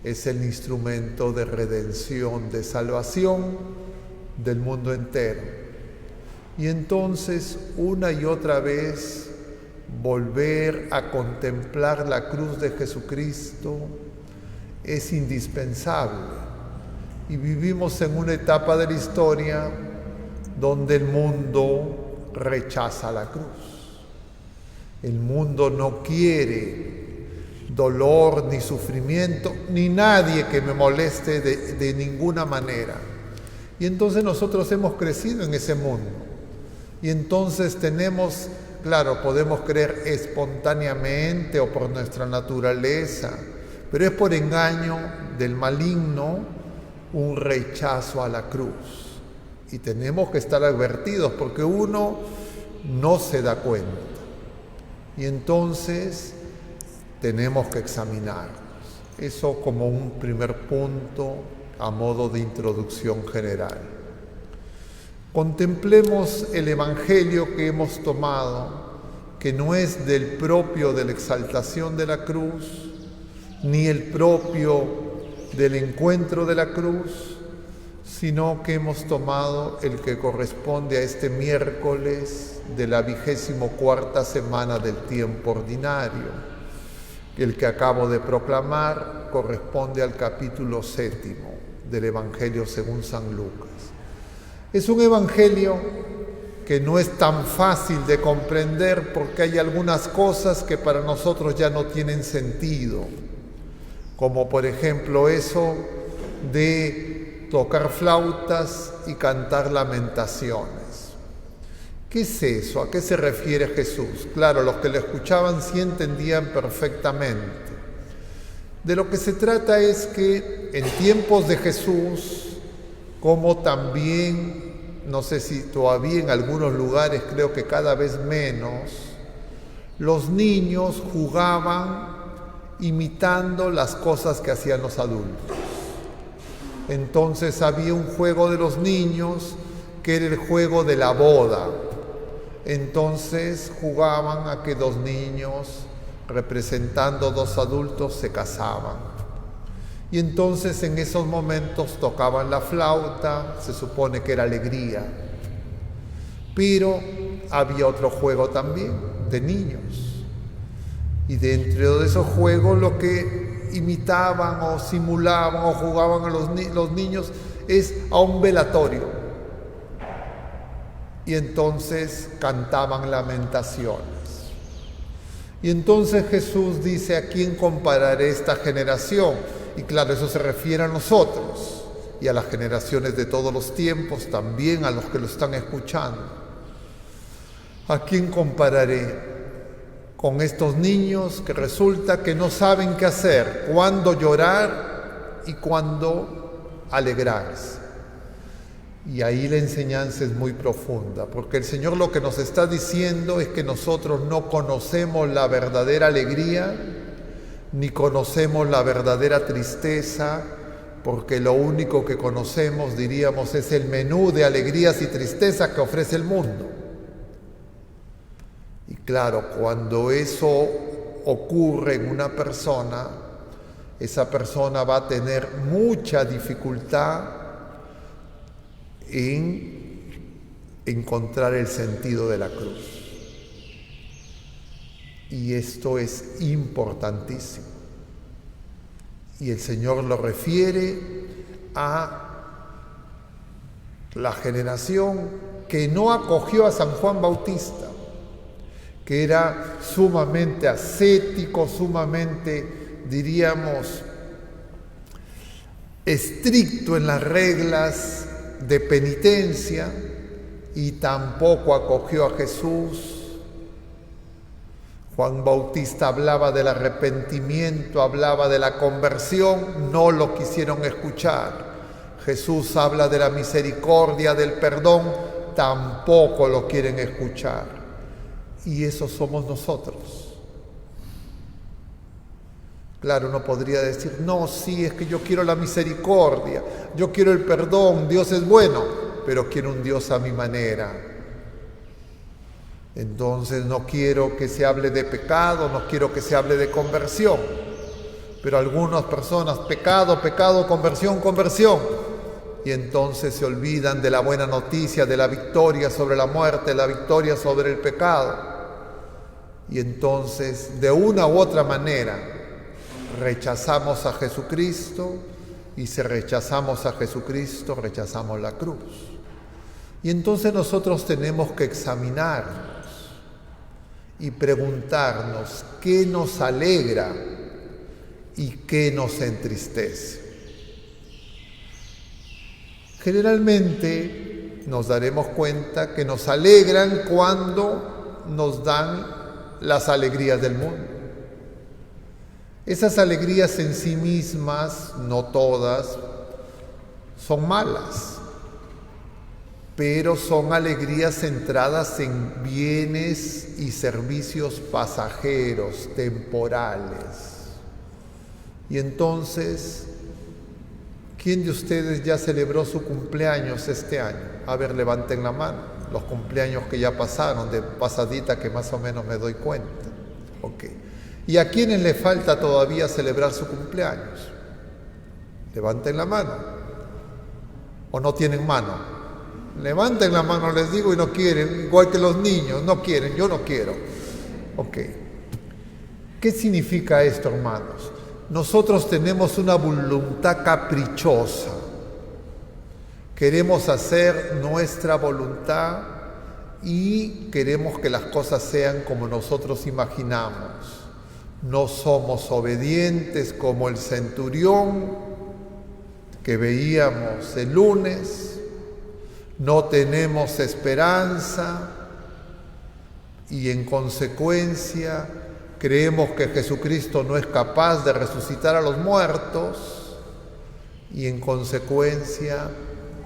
es el instrumento de redención, de salvación del mundo entero. Y entonces, una y otra vez, volver a contemplar la cruz de Jesucristo es indispensable. Y vivimos en una etapa de la historia donde el mundo rechaza la cruz. El mundo no quiere dolor ni sufrimiento, ni nadie que me moleste de ninguna manera. Y entonces nosotros hemos crecido en ese mundo. Y entonces tenemos, claro, podemos creer espontáneamente o por nuestra naturaleza, pero es por engaño del maligno un rechazo a la cruz. Y tenemos que estar advertidos porque uno no se da cuenta. Y entonces tenemos que examinarnos. Eso como un primer punto a modo de introducción general. Contemplemos el Evangelio que hemos tomado, que no es del propio de la exaltación de la cruz, ni el propio del encuentro de la cruz, sino que hemos tomado el que corresponde a este miércoles de la 24ª semana del tiempo ordinario. El que acabo de proclamar corresponde al capítulo 7 del Evangelio según San Lucas. Es un evangelio que no es tan fácil de comprender porque hay algunas cosas que para nosotros ya no tienen sentido, como por ejemplo eso de tocar flautas y cantar lamentaciones. ¿Qué es eso? ¿A qué se refiere Jesús? Claro, los que lo escuchaban sí entendían perfectamente. De lo que se trata es que en tiempos de Jesús, como también, no sé si todavía en algunos lugares, creo que cada vez menos, los niños jugaban imitando las cosas que hacían los adultos. Entonces había un juego de los niños que era el juego de la boda. Entonces jugaban a que dos niños, representando dos adultos, se casaban. Y entonces en esos momentos tocaban la flauta, se supone que era alegría. Pero había otro juego también de niños. Y dentro de esos juegos lo que imitaban o simulaban o jugaban a los niños es a un velatorio. Y entonces cantaban lamentaciones. Y entonces Jesús dice: ¿a quién compararé esta generación? Y claro, eso se refiere a nosotros y a las generaciones de todos los tiempos, también a los que lo están escuchando. ¿A quién compararé? Con estos niños que resulta que no saben qué hacer, cuándo llorar y cuándo alegrarse. Y ahí la enseñanza es muy profunda, porque el Señor lo que nos está diciendo es que nosotros no conocemos la verdadera alegría, ni conocemos la verdadera tristeza, porque lo único que conocemos, diríamos, es el menú de alegrías y tristezas que ofrece el mundo. Y claro, cuando eso ocurre en una persona, esa persona va a tener mucha dificultad en encontrar el sentido de la cruz. Y esto es importantísimo. Y el Señor lo refiere a la generación que no acogió a San Juan Bautista, que era sumamente ascético, sumamente, diríamos, estricto en las reglas de penitencia, y tampoco acogió a Jesús. Juan Bautista hablaba del arrepentimiento, hablaba de la conversión, no lo quisieron escuchar. Jesús habla de la misericordia, del perdón, tampoco lo quieren escuchar. Y eso somos nosotros. Claro, uno podría decir: no, sí, es que yo quiero la misericordia, yo quiero el perdón, Dios es bueno, pero quiero un Dios a mi manera. Entonces no quiero que se hable de pecado, no quiero que se hable de conversión. Pero algunas personas, pecado, pecado, conversión, conversión. Y entonces se olvidan de la buena noticia, de la victoria sobre la muerte, la victoria sobre el pecado. Y entonces, de una u otra manera, rechazamos a Jesucristo, y si rechazamos a Jesucristo, rechazamos la cruz. Y entonces nosotros tenemos que examinarnos y preguntarnos qué nos alegra y qué nos entristece. Generalmente nos daremos cuenta que nos alegran cuando nos dan las alegrías del mundo. Esas alegrías en sí mismas, no todas, son malas, pero son alegrías centradas en bienes y servicios pasajeros, temporales. Y entonces, ¿quién de ustedes ya celebró su cumpleaños este año? A ver, levanten la mano. Los cumpleaños que ya pasaron, de pasadita, que más o menos me doy cuenta. Ok. ¿Y a quiénes le falta todavía celebrar su cumpleaños? Levanten la mano. ¿O no tienen mano? Levanten la mano, les digo, y no quieren. Igual que los niños, no quieren, yo no quiero. Ok. ¿Qué significa esto, hermanos? Nosotros tenemos una voluntad caprichosa. Queremos hacer nuestra voluntad y queremos que las cosas sean como nosotros imaginamos. No somos obedientes como el centurión que veíamos el lunes. No tenemos esperanza y en consecuencia creemos que Jesucristo no es capaz de resucitar a los muertos y en consecuencia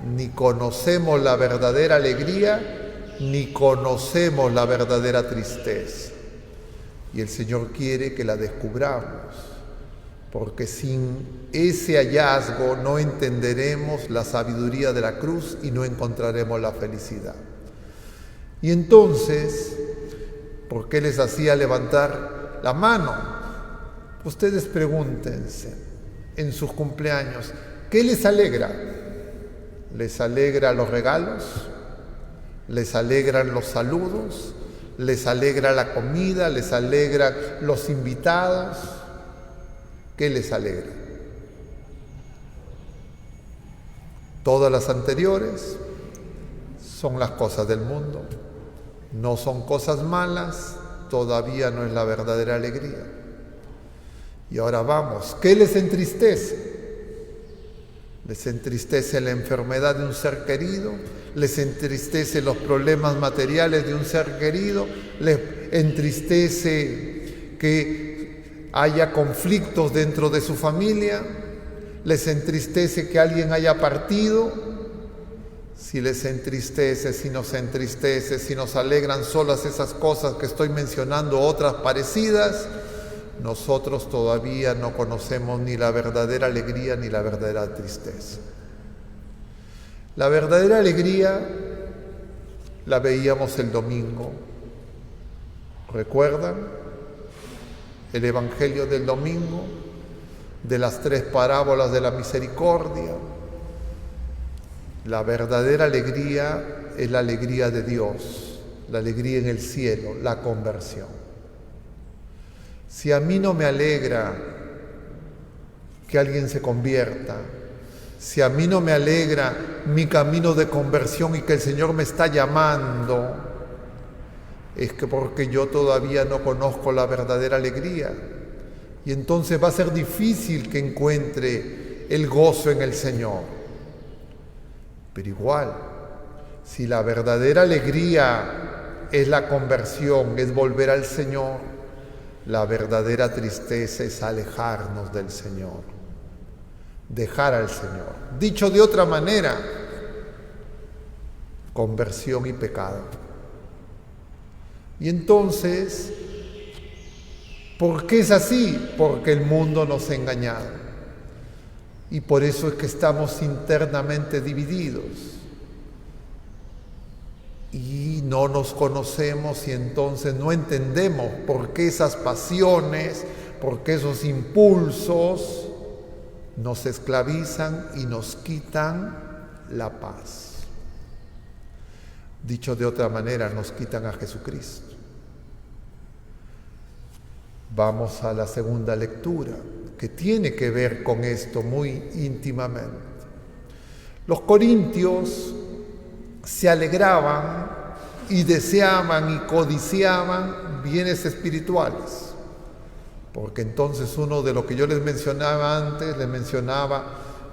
ni conocemos la verdadera alegría ni conocemos la verdadera tristeza. Y el Señor quiere que la descubramos, porque sin ese hallazgo no entenderemos la sabiduría de la cruz y no encontraremos la felicidad. Y entonces, ¿por qué les hacía levantar la mano? Ustedes pregúntense en sus cumpleaños, ¿qué les alegra? ¿Les alegra los regalos? ¿Les alegran los saludos? ¿Les alegra la comida? ¿Les alegra los invitados? ¿Qué les alegra? Todas las anteriores son las cosas del mundo. No son cosas malas, todavía no es la verdadera alegría. Y ahora vamos, ¿qué les entristece? ¿Les entristece la enfermedad de un ser querido? ¿Les entristece los problemas materiales de un ser querido? ¿Les entristece que haya conflictos dentro de su familia? ¿Les entristece que alguien haya partido? Si les entristece, si nos entristece, si nos alegran solas esas cosas que estoy mencionando, otras parecidas, nosotros todavía no conocemos ni la verdadera alegría ni la verdadera tristeza. La verdadera alegría la veíamos el domingo. ¿Recuerdan el Evangelio del domingo? De las 3 parábolas de la misericordia. La verdadera alegría es la alegría de Dios, la alegría en el cielo, la conversión. Si a mí no me alegra que alguien se convierta, si a mí no me alegra mi camino de conversión y que el Señor me está llamando, es que porque yo todavía no conozco la verdadera alegría. Y entonces va a ser difícil que encuentre el gozo en el Señor. Pero igual, si la verdadera alegría es la conversión, es volver al Señor, la verdadera tristeza es alejarnos del Señor, dejar al Señor. Dicho de otra manera, conversión y pecado. Y entonces, ¿por qué es así? Porque el mundo nos ha engañado. Y por eso es que estamos internamente divididos. Y no nos conocemos y entonces no entendemos por qué esas pasiones, porque esos impulsos nos esclavizan y nos quitan la paz. Dicho de otra manera, nos quitan a Jesucristo. Vamos a la segunda lectura, que tiene que ver con esto muy íntimamente. Los corintios se alegraban y deseaban y codiciaban bienes espirituales, porque entonces uno de lo que yo les mencionaba antes, les mencionaba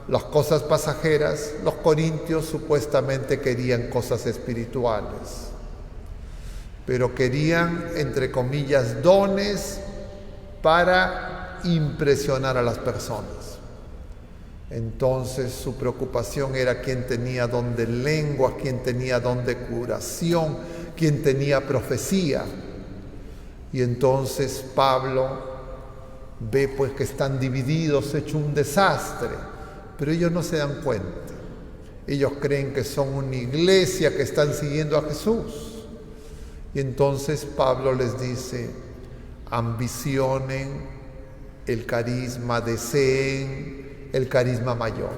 las cosas pasajeras. Los corintios supuestamente querían cosas espirituales, pero querían, entre comillas, dones para impresionar a las personas. Entonces su preocupación era quién tenía don de lengua, quién tenía don de curación, quién tenía profecía. Y entonces Pablo ve pues que están divididos, hecho un desastre, pero ellos no se dan cuenta. Ellos creen que son una iglesia que están siguiendo a Jesús. Y entonces Pablo les dice: ambicionen el carisma, deseen el carisma mayor.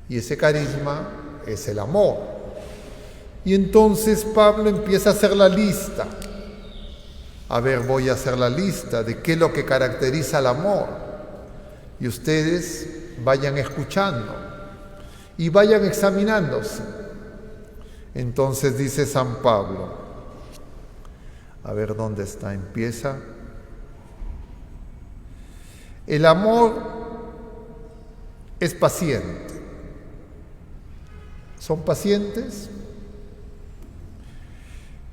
Y ese carisma es el amor. Y entonces Pablo empieza a hacer la lista. A ver, voy a hacer la lista de qué es lo que caracteriza al amor. Y ustedes vayan escuchando y vayan examinándose. Entonces dice San Pablo, a ver dónde está, empieza. El amor es paciente. ¿Son pacientes?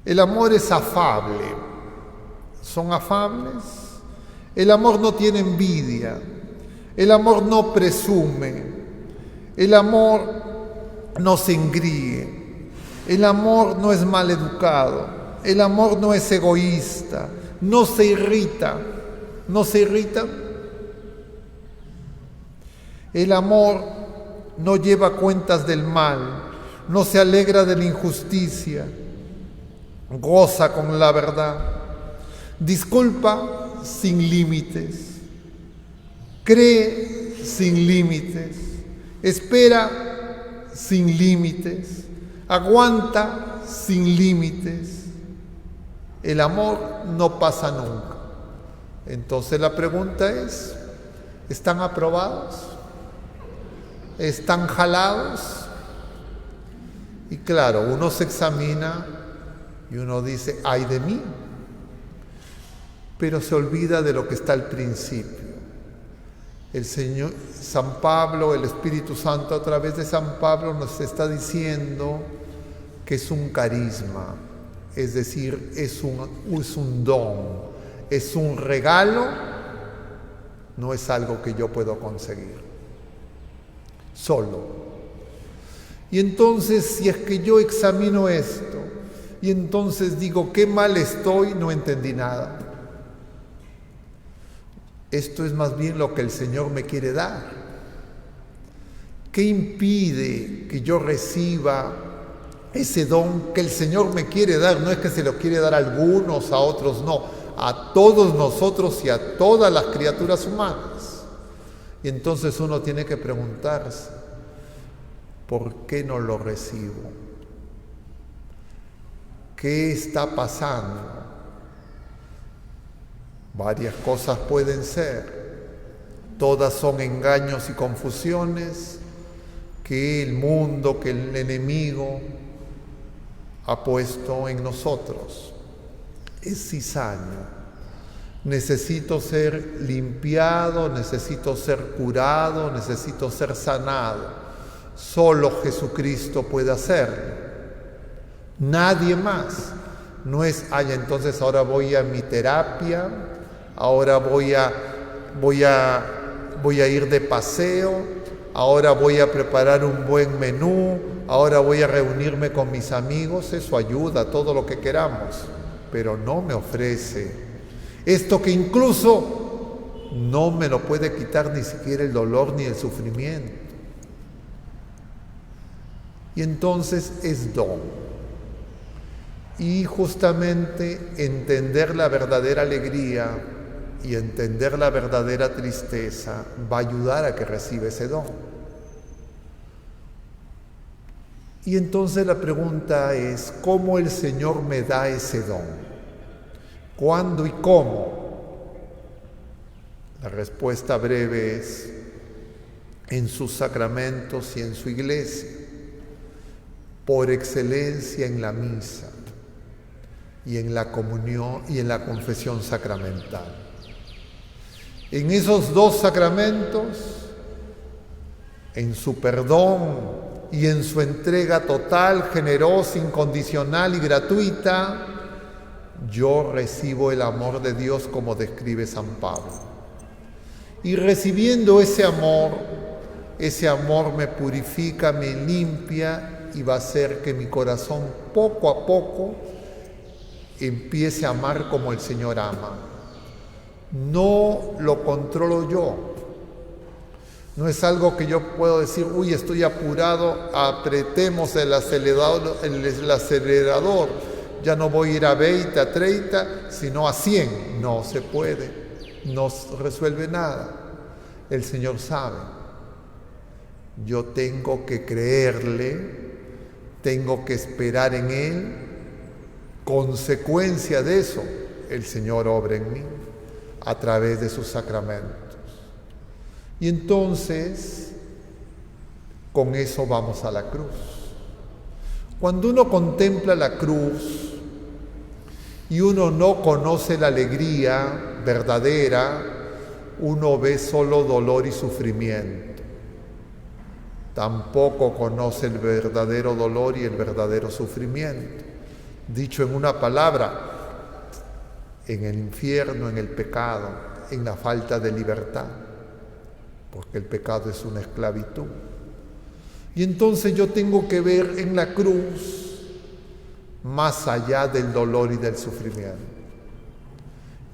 El amor es afable. ¿Son afables? El amor no tiene envidia. El amor no presume. El amor no se engríe. El amor no es maleducado. El amor no es egoísta. No se irrita. ¿No se irrita? El amor no lleva cuentas del mal, no se alegra de la injusticia, goza con la verdad, disculpa sin límites, cree sin límites, espera sin límites, aguanta sin límites. El amor no pasa nunca. Entonces la pregunta es, ¿están aprobados? ¿Están jalados? Y claro, uno se examina y uno dice, ¡ay de mí! Pero se olvida de lo que está al principio. El Señor, San Pablo, el Espíritu Santo a través de San Pablo nos está diciendo que es un carisma, es decir, es un don, es un regalo, no es algo que yo puedo conseguir solo. Y entonces, si es que yo examino esto y entonces digo qué mal estoy, no entendí nada. Esto es más bien lo que el Señor me quiere dar. ¿Qué impide que yo reciba ese don que el Señor me quiere dar? No es que se lo quiere dar a algunos, a otros no, a todos nosotros y a todas las criaturas humanas. Y entonces uno tiene que preguntarse, ¿por qué no lo recibo? ¿Qué está pasando? Varias cosas pueden ser. Todas son engaños y confusiones que el mundo, que el enemigo ha puesto en nosotros. Es cizaña. Necesito ser limpiado, necesito ser curado, necesito ser sanado. Solo Jesucristo puede hacerlo. Nadie más. No es, entonces ahora voy a mi terapia, ahora voy a ir de paseo, ahora voy a preparar un buen menú, ahora voy a reunirme con mis amigos. Eso ayuda, todo lo que queramos, pero no me ofrece esto que incluso no me lo puede quitar ni siquiera el dolor ni el sufrimiento. Y entonces es don. Y justamente entender la verdadera alegría y entender la verdadera tristeza va a ayudar a que reciba ese don. Y entonces la pregunta es, ¿cómo el Señor me da ese don? ¿Cuándo y cómo? La respuesta breve es en sus sacramentos y en su iglesia, por excelencia en la misa y en la comunión y en la confesión sacramental. En esos dos sacramentos, en su perdón y en su entrega total, generosa, incondicional y gratuita, yo recibo el amor de Dios como describe San Pablo. Y recibiendo ese amor me purifica, me limpia y va a hacer que mi corazón poco a poco empiece a amar como el Señor ama. No lo controlo yo. No es algo que yo puedo decir, uy, estoy apurado, apretemos el acelerador, ya no voy a ir a 20, a 30, sino a 100. No se puede, no resuelve nada. El Señor sabe. Yo tengo que creerle, tengo que esperar en Él. Consecuencia de eso, el Señor obra en mí a través de sus sacramentos. Y entonces, con eso vamos a la cruz. Cuando uno contempla la cruz y uno no conoce la alegría verdadera, uno ve solo dolor y sufrimiento. Tampoco conoce el verdadero dolor y el verdadero sufrimiento. Dicho en una palabra, en el infierno, en el pecado, en la falta de libertad, porque el pecado es una esclavitud. Y entonces yo tengo que ver en la cruz más allá del dolor y del sufrimiento.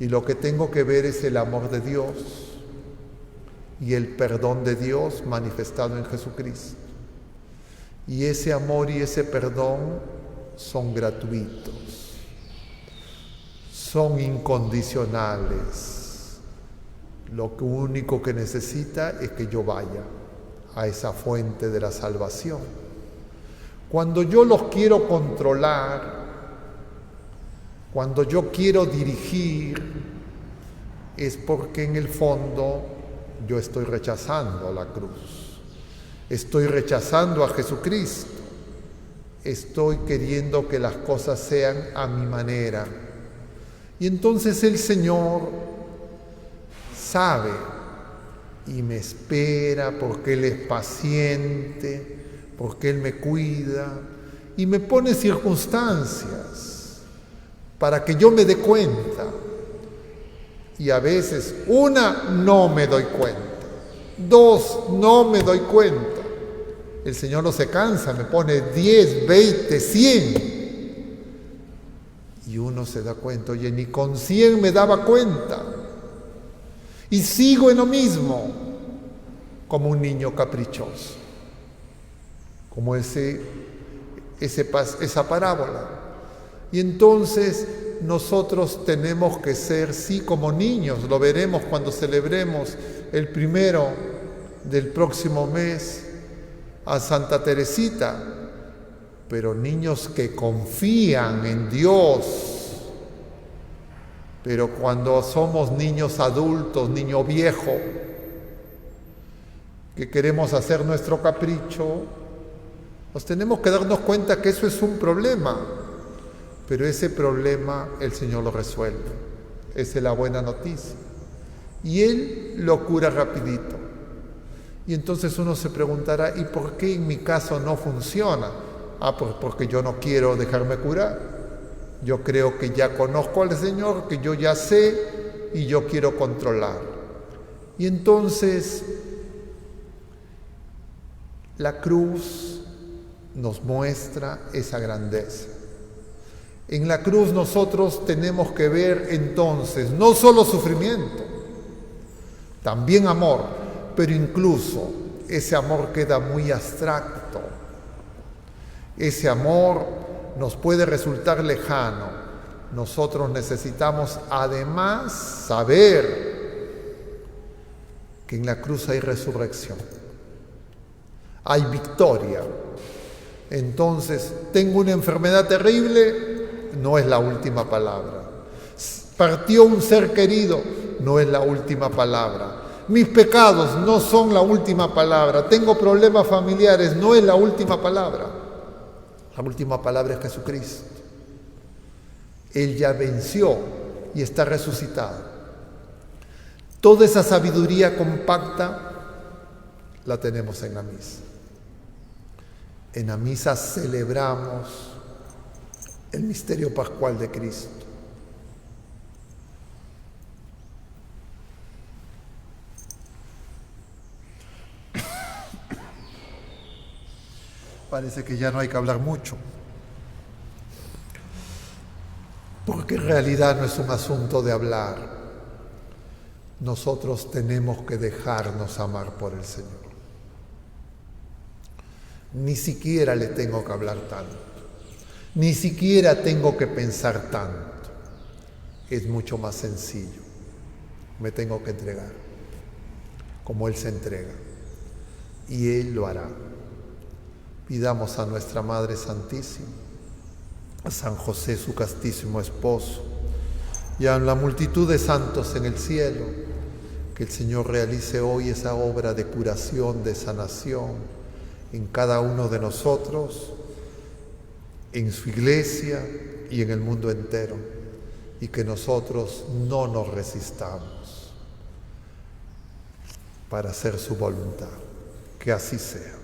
Y lo que tengo que ver es el amor de Dios y el perdón de Dios manifestado en Jesucristo. Y ese amor y ese perdón son gratuitos, son incondicionales. Lo único que necesita es que yo vaya a esa fuente de la salvación. Cuando yo los quiero controlar, cuando yo quiero dirigir, es porque en el fondo yo estoy rechazando la cruz, estoy rechazando a Jesucristo, estoy queriendo que las cosas sean a mi manera. Y entonces el Señor sabe y me espera porque Él es paciente, porque Él me cuida y me pone circunstancias para que yo me dé cuenta. Y a veces, una, no me doy cuenta. Dos, no me doy cuenta. El Señor no se cansa, me pone 10, 20, 100. Y uno se da cuenta, oye, ni con 100 me daba cuenta. Y sigo en lo mismo, como un niño caprichoso, como esa parábola. Y entonces nosotros tenemos que ser, sí, como niños, lo veremos cuando celebremos el 1 del próximo mes a Santa Teresita, pero niños que confían en Dios. Pero cuando somos niños adultos, niño viejo, que queremos hacer nuestro capricho, pues tenemos que darnos cuenta que eso es un problema. Pero ese problema el Señor lo resuelve. Esa es la buena noticia. Y Él lo cura rapidito. Y entonces uno se preguntará, ¿y por qué en mi caso no funciona? Pues porque yo no quiero dejarme curar. Yo creo que ya conozco al Señor, que yo ya sé y yo quiero controlar. Y entonces la cruz nos muestra esa grandeza. En la cruz nosotros tenemos que ver entonces no solo sufrimiento, también amor, pero incluso ese amor queda muy abstracto. Ese amor nos puede resultar lejano, nosotros necesitamos además saber que en la cruz hay resurrección, hay victoria. Entonces, tengo una enfermedad terrible, no es la última palabra. Partió un ser querido, no es la última palabra. Mis pecados no son la última palabra. Tengo problemas familiares, no es la última palabra. La última palabra es Jesucristo. Él ya venció y está resucitado. Toda esa sabiduría compacta la tenemos en la misa. En la misa celebramos el misterio pascual de Cristo. Parece que ya no hay que hablar mucho, porque en realidad no es un asunto de hablar. Nosotros tenemos que dejarnos amar por el Señor. Ni siquiera le tengo que hablar tanto, ni siquiera tengo que pensar tanto. Es mucho más sencillo. Me tengo que entregar, como Él se entrega, y Él lo hará. Pidamos a nuestra Madre Santísima, a San José, su castísimo esposo, y a la multitud de santos en el cielo, que el Señor realice hoy esa obra de curación, de sanación en cada uno de nosotros, en su iglesia y en el mundo entero, y que nosotros no nos resistamos para hacer su voluntad. Que así sea.